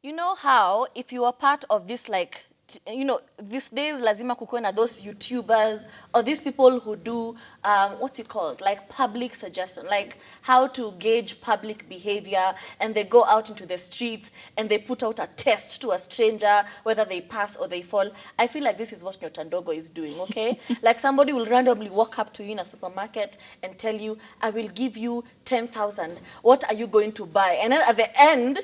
You know how if you are part of this, like, these days lazima kukuwe na those YouTubers or these people who do what's it called, like public suggestion, like how to gauge public behavior, and they go out into the streets and they put out a test to a stranger whether they pass or they fall. I feel like this is what Nyota Ndogo is doing, okay? Like somebody will randomly walk up to you in a supermarket and tell you, I will give you 10,000. What are you going to buy? And then at the end,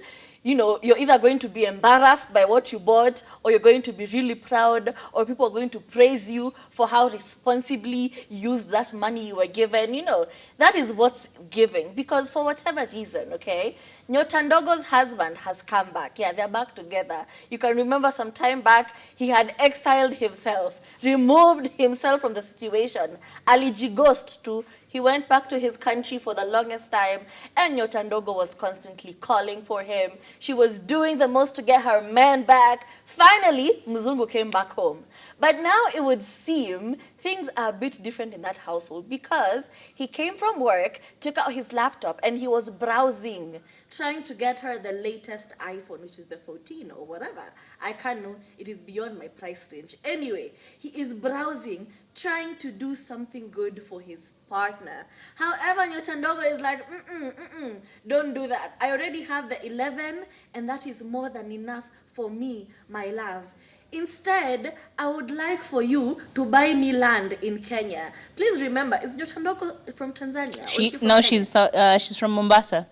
you're either going to be embarrassed by what you bought, or you're going to be really proud, or people are going to praise you for how responsibly you used that money you were given. That is what's giving. Because for whatever reason, okay, Nyota Ndogo's husband has come back. Yeah, they're back together. You can remember some time back, he had exiled himself, removed himself from the situation. Alijighost too. He went back to his country for the longest time, and Nyota Ndogo was constantly calling for him. She was doing the most to get her man back. Finally, Mzungu came back home. But now it would seem things are a bit different in that household, because he came from work, took out his laptop, and he was browsing, trying to get her the latest iPhone, which is the 14 or whatever. I can't know. It is beyond my price range. Anyway, he is browsing, trying to do something good for his partner. However, Nyota Ndogo is like, don't do that. I already have the 11, and that is more than enough for me, my love. Instead, I would like for you to buy me land in Kenya. Please remember, is Nyota Ndogo from Tanzania? She's from Mombasa.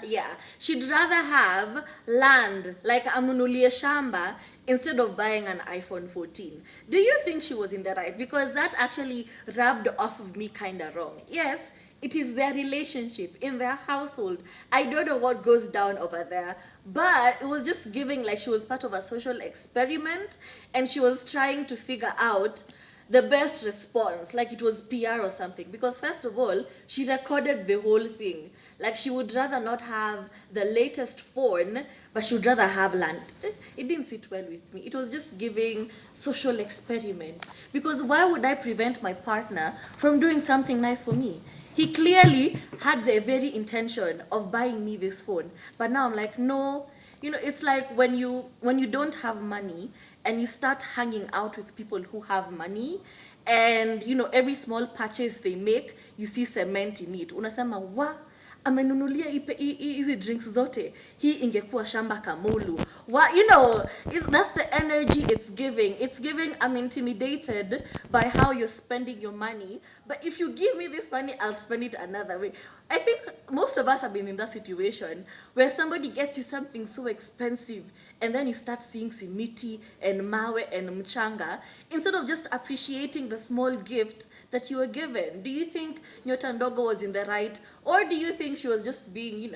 Yeah. She'd rather have land, like amunulie shamba, instead of buying an iPhone 14. Do you think she was in the right? Because that actually rubbed off of me kind of wrong. Yes, it is their relationship in their household. I don't know what goes down over there, but it was just giving like she was part of a social experiment, and she was trying to figure out the best response, like it was PR or something. Because first of all, she recorded the whole thing. Like she would rather not have the latest phone, but she would rather have land. It didn't sit well with me. It was just giving social experiment. Because why would I prevent my partner from doing something nice for me? He clearly had the very intention of buying me this phone. But now I'm like, no. It's like when you don't have money and you start hanging out with people who have money, and every small purchase they make, you see cement in it. Unasema, wa, amenunulia hizi drinks zote, hii ingekuwa shamba kamulu. That's the energy it's giving. It's giving, I'm intimidated by how you're spending your money, but if you give me this money, I'll spend it another way. I think most of us have been in that situation where somebody gets you something so expensive, and then you start seeing simiti and mawe and mchanga instead of just appreciating the small gift that you were given. Do you think Nyota Ndogo was in the right, or do you think she was just being,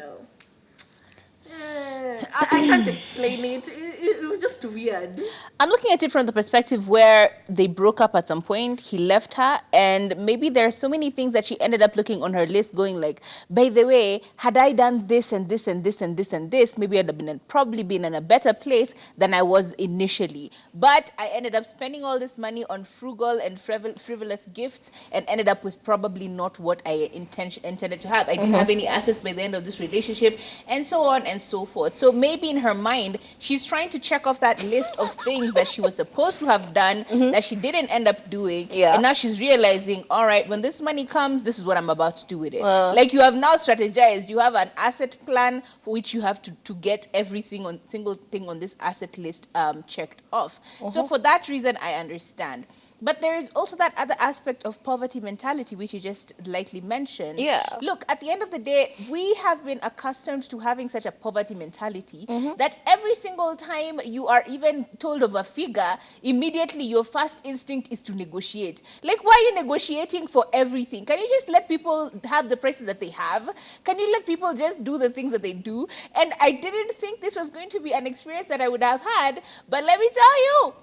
I can't explain it. It was just weird. I'm looking at it from the perspective where they broke up at some point, he left her, and maybe there are so many things that she ended up looking on her list going like, by the way, had I done this and this and this and this and this, maybe I'd have probably been in a better place than I was initially. But I ended up spending all this money on frugal and frivolous gifts, and ended up with probably not what I intended to have. I didn't have any assets by the end of this relationship, and so on and so forth. So maybe in her mind, she's trying to check off that list of things that she was supposed to have done that she didn't end up doing. Yeah. And now she's realizing, all right, when this money comes, this is what I'm about to do with it. Like you have now strategized. You have an asset plan for which you have to get every single thing on this asset list checked off. So for that reason, I understand. But there is also that other aspect of poverty mentality, which you just lightly mentioned. Yeah. Look, at the end of the day, we have been accustomed to having such a poverty mentality that every single time you are even told of a figure, immediately your first instinct is to negotiate. Like, why are you negotiating for everything? Can you just let people have the prices that they have? Can you let people just do the things that they do? And I didn't think this was going to be an experience that I would have had, but let me tell you,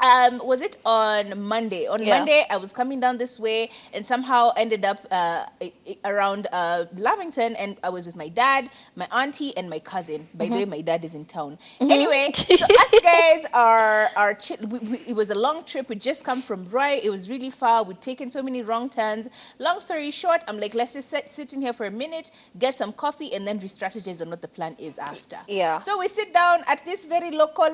Was it on Monday? On Yeah. Monday, I was coming down this way and somehow ended up around Lavington, and I was with my dad, my auntie, and my cousin. By the way, my dad is in town. Anyway, so us guys are it was a long trip. We just come from Roy. It was really far. We'd taken so many wrong turns. Long story short, I'm like, let's just sit in here for a minute, get some coffee, and then re-strategize on what the plan is after. Yeah. So we sit down at this very local,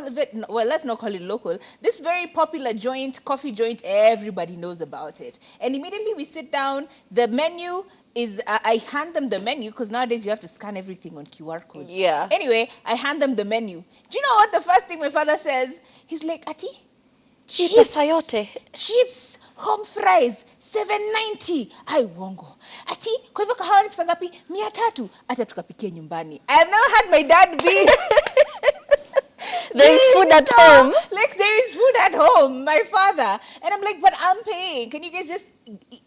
well, let's not call it local, this very popular joint, coffee joint, everybody knows about it. And immediately we sit down, the menu is, I hand them the menu, because nowadays you have to scan everything on QR codes. Yeah. Anyway, I hand them the menu. Do you know what the first thing my father says? He's like, Ati, Hii pesa yote. chips, home fries, 790. Ai uongo. Ati, kwa hivyo kahawa ni pesa ngapi? 300. Ata tukapikie nyumbani. I have never had my dad be There is food at home. Like, there is food at home, my father. And I'm like, but I'm paying. Can you guys just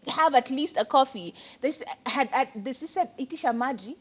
have at least a coffee? They just said, itisha maji.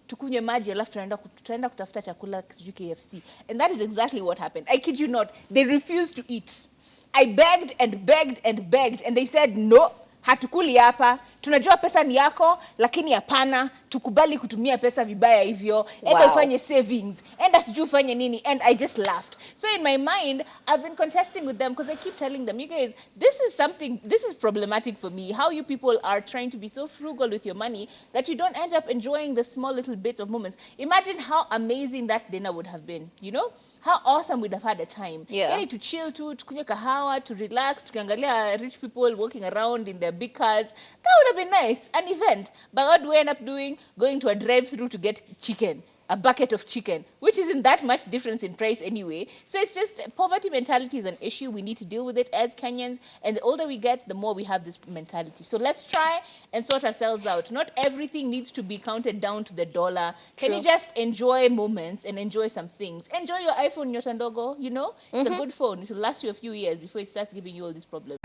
Tukunywe maji, alafu tutaenda kutafuta chakula sijui KFC. And that is exactly what happened. I kid you not. They refused to eat. I begged and begged and begged. And they said, no, hatukuli hapa. Tunajua pesa ni yako, lakini hapana. Tukubali kutumia pesa vibaya hivyo. Enda ufanye savings. Enda sijui ufanye nini. And I just laughed. So in my mind, I've been contesting with them because I keep telling them, you guys, this is problematic for me. How you people are trying to be so frugal with your money that you don't end up enjoying the small little bits of moments. Imagine how amazing that dinner would have been, you know? How awesome we'd have had a time. Yeah. Yani to chill to kunywa kahawa, to relax, tukiangalia rich people walking around in their big cars. That would have been nice, an event. But what do we end up doing? Going to a drive-through to get chicken, a bucket of chicken, which isn't that much difference in price anyway. So it's just poverty mentality is an issue. We need to deal with it as Kenyans. And the older we get, the more we have this mentality. So let's try and sort ourselves out. Not everything needs to be counted down to the dollar. Can you just enjoy moments and enjoy some things? Enjoy your iPhone, Nyota Ndogo, you know? It's a good phone. It will last you a few years before it starts giving you all these problems.